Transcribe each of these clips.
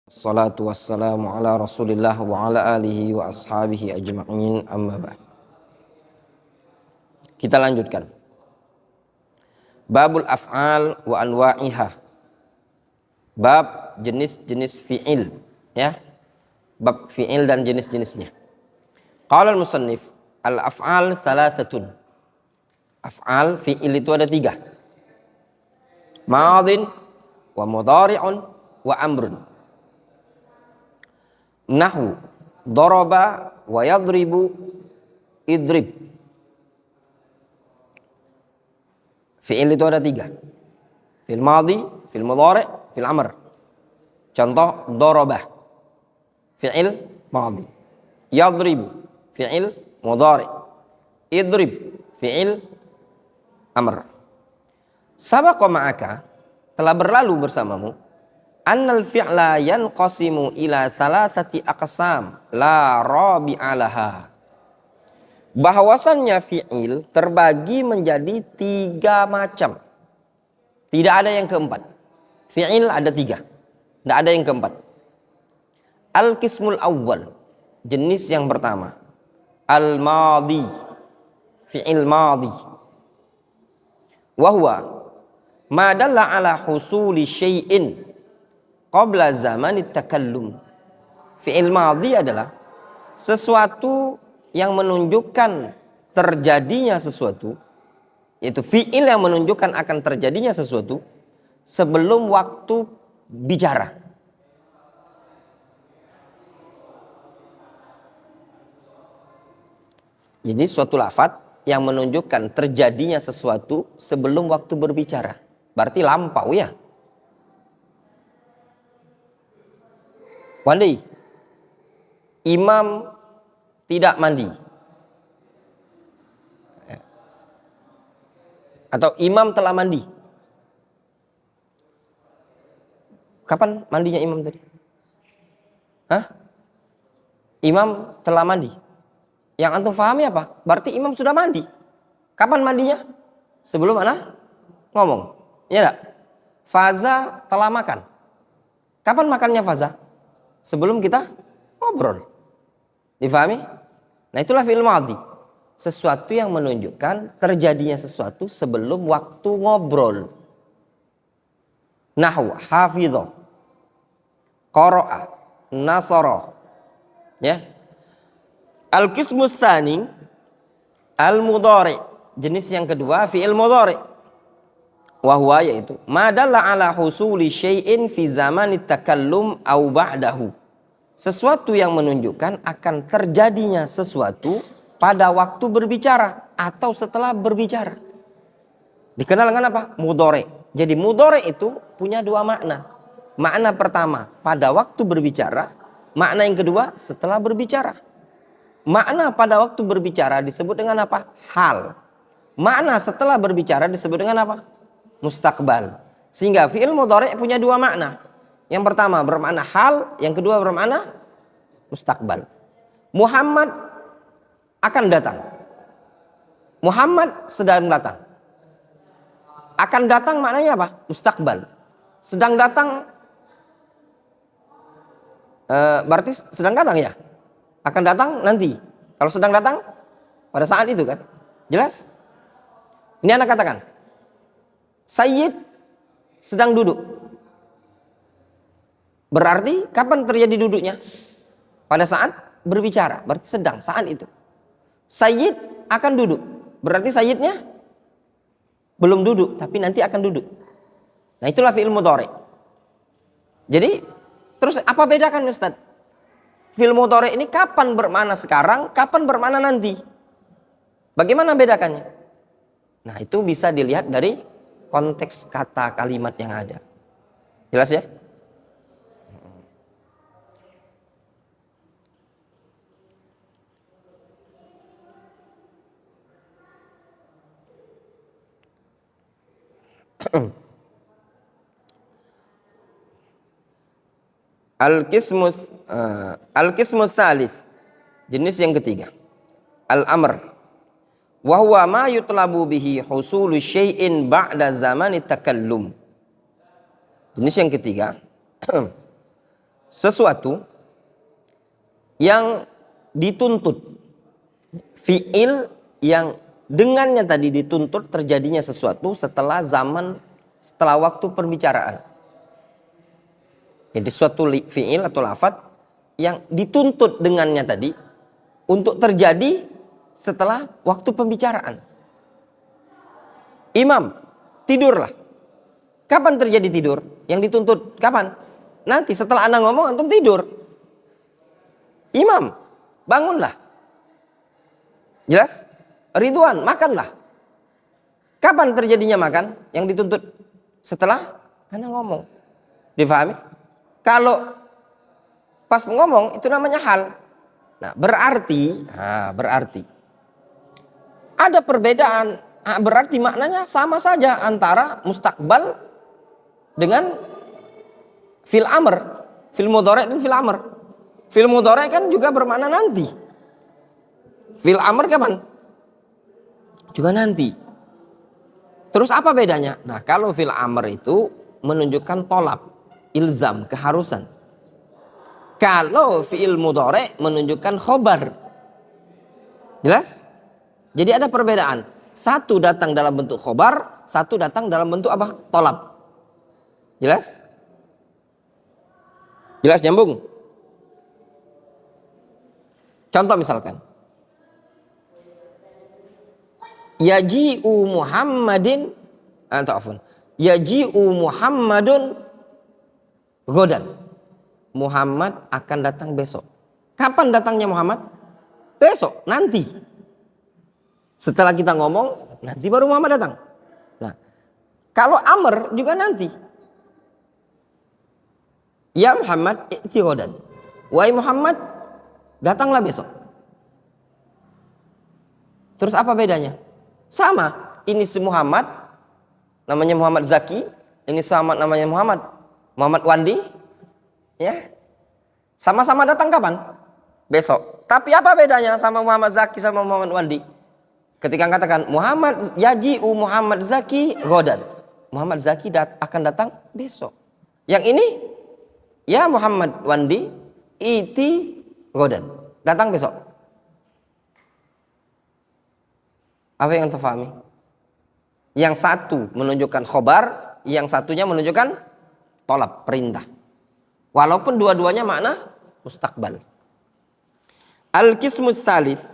Salatu wassalamu ala rasulillah wa ala alihi wa ashabihi ajma'in, amma ba'd. Kita lanjutkan. Babul af'al wa anwa'iha. Bab jenis-jenis fi'il, ya. Bab fi'il dan jenis-jenisnya. Qala al-musannif, al-af'al thalathatun. Af'al fi'il itu ada 3. Madin wa mudhari'un wa amrun. Nahu daraba wa yadribu idrib. Fi'il itu ada 3. Fi'il madhi, fi'il mudhari', fi'il amr. Contoh daraba, fi'il madhi. Yadribu, fi'il mudhari'. Idrib, fi'il amr. Sabaqa ma'aka, telah berlalu bersamamu, annal fi'la yanqasimu ila salasati aqsam la rabi'alaha. Bahwasannya fi'il terbagi menjadi 3 macam. Tidak ada yang keempat. Fi'il ada 3. Tidak ada yang keempat. Al-qismul awwal, jenis yang pertama. Al-madhi, fi'il madhi. Wahuwa ma dalla ala husuli syai'in qabla zamanit takallum. Fi'il madhi adalah sesuatu yang menunjukkan terjadinya sesuatu, yaitu fi'il yang menunjukkan akan terjadinya sesuatu sebelum waktu bicara. Jadi suatu lafadz yang menunjukkan terjadinya sesuatu sebelum waktu berbicara. Berarti lampau, ya. Wandi, imam tidak mandi, atau imam telah mandi. Kapan mandinya imam tadi? Imam telah mandi. Yang antum pahami apa? Berarti imam sudah mandi. Kapan mandinya? Sebelum anak ngomong. Ya enggak? Faza telah makan. Kapan makannya faza? Sebelum kita ngobrol. Difahami? Nah, itulah fi'il madhi. Sesuatu yang menunjukkan terjadinya sesuatu sebelum waktu ngobrol. Nahwu hafidho, qara'a, nasara. Ya. Al-qismu tsani al-mudhari. Jenis yang kedua fi'il mudhari. Wahwa yaitu ma dalla ala husuli syai'in fi zamanit takallum au ba'dahu. Sesuatu yang menunjukkan akan terjadinya sesuatu pada waktu berbicara atau setelah berbicara. Dikenal dengan apa? Mudhari. Jadi mudhari itu punya 2 makna. Makna pertama pada waktu berbicara, makna yang kedua setelah berbicara. Makna pada waktu berbicara disebut dengan apa? Hal. Makna setelah berbicara disebut dengan apa? Mustaqbal. Sehingga fi'il mudhari punya 2 makna. Yang pertama bermakna hal, yang kedua bermakna mustaqbal. Muhammad akan datang. Muhammad sedang datang. Akan datang maknanya apa? Mustaqbal. Sedang datang berarti sedang datang, ya? Akan datang nanti. Kalau sedang datang pada saat itu, kan? Jelas? Ini anak katakan, Sayyid sedang duduk. Berarti kapan terjadi duduknya? Pada saat berbicara. Berarti sedang, saat itu. Sayyid akan duduk. Berarti sayyidnya belum duduk, tapi nanti akan duduk. Nah, itulah fi'il mudhari. Jadi, terus apa bedakan, Ustaz? Fi'il mudhari ini kapan bermakna sekarang, kapan bermakna nanti? Bagaimana bedakannya? Nah, itu bisa dilihat dari konteks kata kalimat yang ada. Jelas, ya? Al-qismu tsalits, jenis yang ketiga. Al-amr. Wa huwa ma yutlabu bihi husulu syai'in ba'da zamani takallum. Jenis yang ketiga sesuatu yang dituntut, fiil yang dengannya tadi dituntut terjadinya sesuatu setelah waktu perbicaraan. Jadi suatu fiil atau lafaz yang dituntut dengannya tadi untuk terjadi setelah waktu pembicaraan. Imam, tidurlah. Kapan terjadi tidur? Yang dituntut kapan? Nanti setelah Anda ngomong antum tidur. Imam, bangunlah. Jelas? Ridwan, makanlah. Kapan terjadinya makan? Yang dituntut setelah Anda ngomong. Difahami? Kalau pas ngomong itu namanya hal. Nah, berarti ada perbedaan. Berarti maknanya sama saja antara mustakbal dengan fil amr, fil mudhari' dan fil amr. Fil mudhari' kan juga bermakna nanti. Fil amr kapan? Juga nanti. Terus apa bedanya? Nah, kalau fil amr itu menunjukkan tolab, ilzam, keharusan. Kalau fi'il mudhari' menunjukkan khobar. Jelas? Jadi ada perbedaan. Satu datang dalam bentuk khobar, satu datang dalam bentuk apa? Tolab. Jelas? Jelas, nyambung? Contoh misalkan. Yaji'u Muhammadin, Yaji'u Muhammadun godan. Muhammad akan datang besok. Kapan datangnya Muhammad? Besok, nanti. Setelah kita ngomong, nanti baru Muhammad datang. Nah, kalau amr juga nanti. Ya Muhammad, i'ti godan. Wahai Muhammad, datanglah besok. Terus apa bedanya? Sama, ini si Muhammad, namanya Muhammad Zaki. Ini sama namanya Muhammad Wandi. Ya, sama-sama datang kapan? Besok. Tapi apa bedanya sama Muhammad Zaki sama Muhammad Wandi? Ketika katakan Muhammad Yaji'u Muhammad Zaki godan, Muhammad Zaki akan datang besok. Yang ini ya Muhammad Wandi iti godan, datang besok. Apa yang terfahami? Yang satu menunjukkan khobar, yang satunya menunjukkan tolab, perintah. Walaupun dua-duanya makna mustakbal. Al-qismus salis,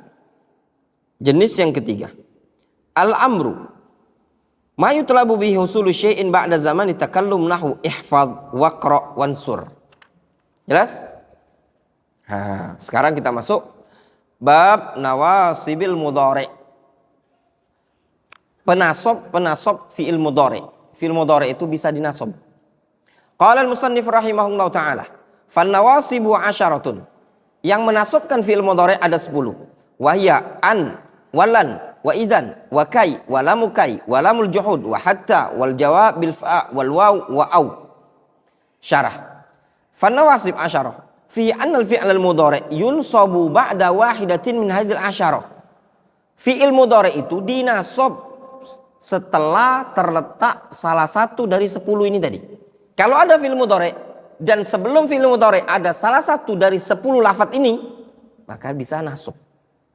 jenis yang ketiga. Al-amru ma yutlabu bihi husulu syai'in ba'da zaman takallum nahu ihfaz waqra wansur. Jelas? Sekarang kita masuk bab nawasibil mudhari'. Penasab fi'il mudhari'. Fi'il mudhari' itu bisa dinasab. Qala al-musannif rahimahullahu ta'ala, fan-nawasibu 'asyaratun. Yang menasabkan fi'il mudhari' ada 10. Wahya an, walan, wa idzan, wa kai, wa lamu kai, wa lamul juhud, wa hatta, wal jawab bil fa, wal waw, wa au. Syarah. Fan-nawasib 'asyarah. Fi anna al-fi'l al-mudhari' yunsabu ba'da wahidatin min hadhil 'asyarah. Fi'il mudhari' itu dinasab setelah terletak salah satu dari 10 ini tadi. Kalau ada fi'il mudhari' dan sebelum fi'il mudhari' ada salah satu dari 10 lafaz ini, maka bisa nasab.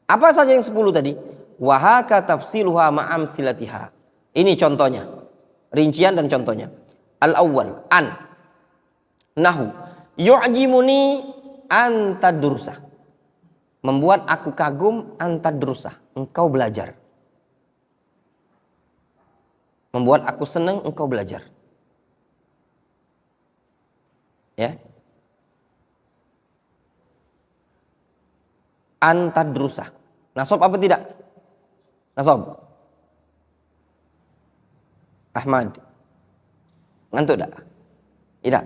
Apa saja yang 10 tadi? Wa haka tafsiluha ma'amthilatiha. Ini contohnya. Rincian dan contohnya. Al-awwal an, nahu yu'jimuni antadrusa. Membuat aku kagum antadrusa, engkau belajar. Membuat aku senang engkau belajar. Ya. Antadrusa. Nasab apa tidak? Nasab. Ahmad. Ngantuk tak? Tidak.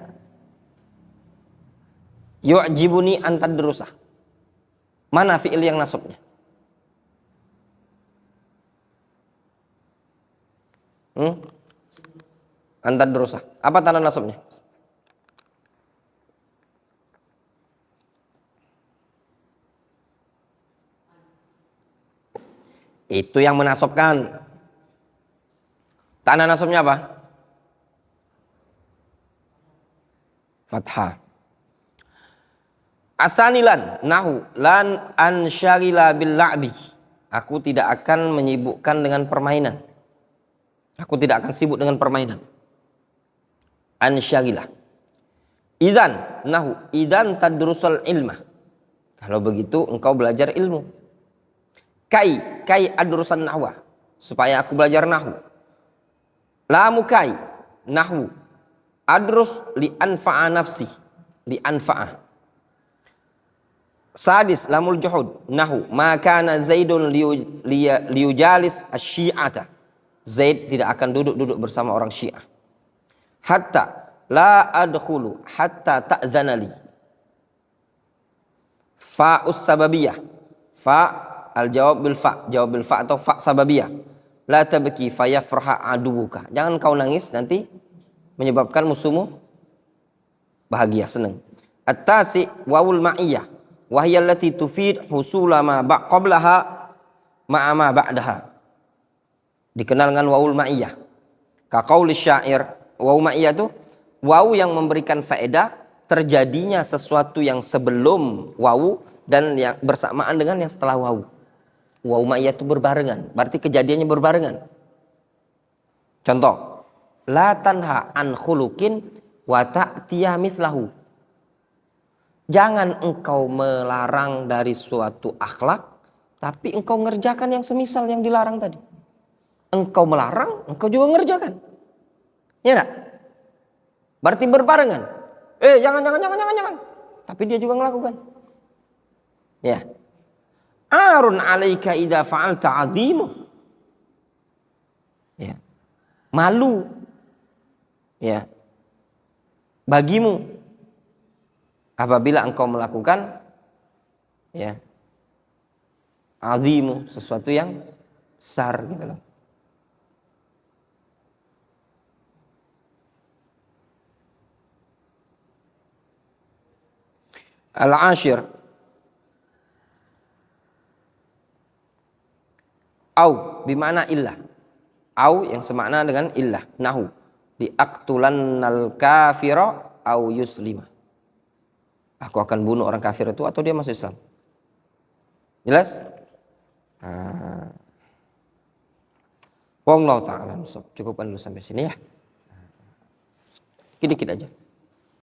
Yu'jibuni antadrusa. Mana fi'il yang nasabnya? Antadrusa. Apa tanda nasabnya? Itu yang menasabkan. Tanda nasabnya apa? Fathah. Asanilan nahu lan ansyagila bil la'bi. Aku tidak akan menyibukkan dengan permainan. Aku tidak akan sibuk dengan permainan. Ansyagila. Idzan nahu idzan tadrusul ilmah. Kalau begitu engkau belajar ilmu. Kai adrusan nahwa. Supaya aku belajar nahwu. Lamu kai nahwu. Adrus li anfa'a nafsi. Li anfa'a. Sadis lamul juhud nahu ma kana Zaidun liujalis asy-syi'ata. Zaid tidak akan duduk bersama orang Syiah. Hatta la adkhulu hatta ta'dzana li. Fa'us sababiyah. Fa al-jawab bil fa. Jawab bil fa atau fa sababiyah. La tabki fayafraha adubuka. Jangan kau nangis nanti menyebabkan musuhmu bahagia, senang. At-tasi wawul ma'iyah. Wahiyya allati tufid husula ma qablaha ma'a ma ba'daha. Dikenal dengan wawul ma'iyah. Ka qauli syair, wawu ma'iyah itu wawu yang memberikan faedah terjadinya sesuatu yang sebelum wawu dan yang bersamaan dengan yang setelah wawu. Wawu ma'iyah itu berbarengan, berarti kejadiannya berbarengan. Contoh, la tanha an khuluqin wa ta'tiya mislahu. Jangan engkau melarang dari suatu akhlak, tapi engkau ngerjakan yang semisal yang dilarang tadi. Engkau melarang, engkau juga ngerjakan. Ya enggak? Berarti berbarengan. Jangan. Tapi dia juga melakukan. Ya. Arun alaika idza fa'alta azimu. Ya. Malu. Ya. Bagimu apabila engkau melakukan ya azimu, sesuatu yang besar gitu loh. Al-ashir au bimana illah. Au yang semakna dengan illah. Nahu liaqtulannal kafira au yuslima. Aku akan bunuh orang kafir itu atau dia masuk Islam. Jelas? Wallahu ta'ala. Cukupkan dulu sampai sini ya. Dikit aja.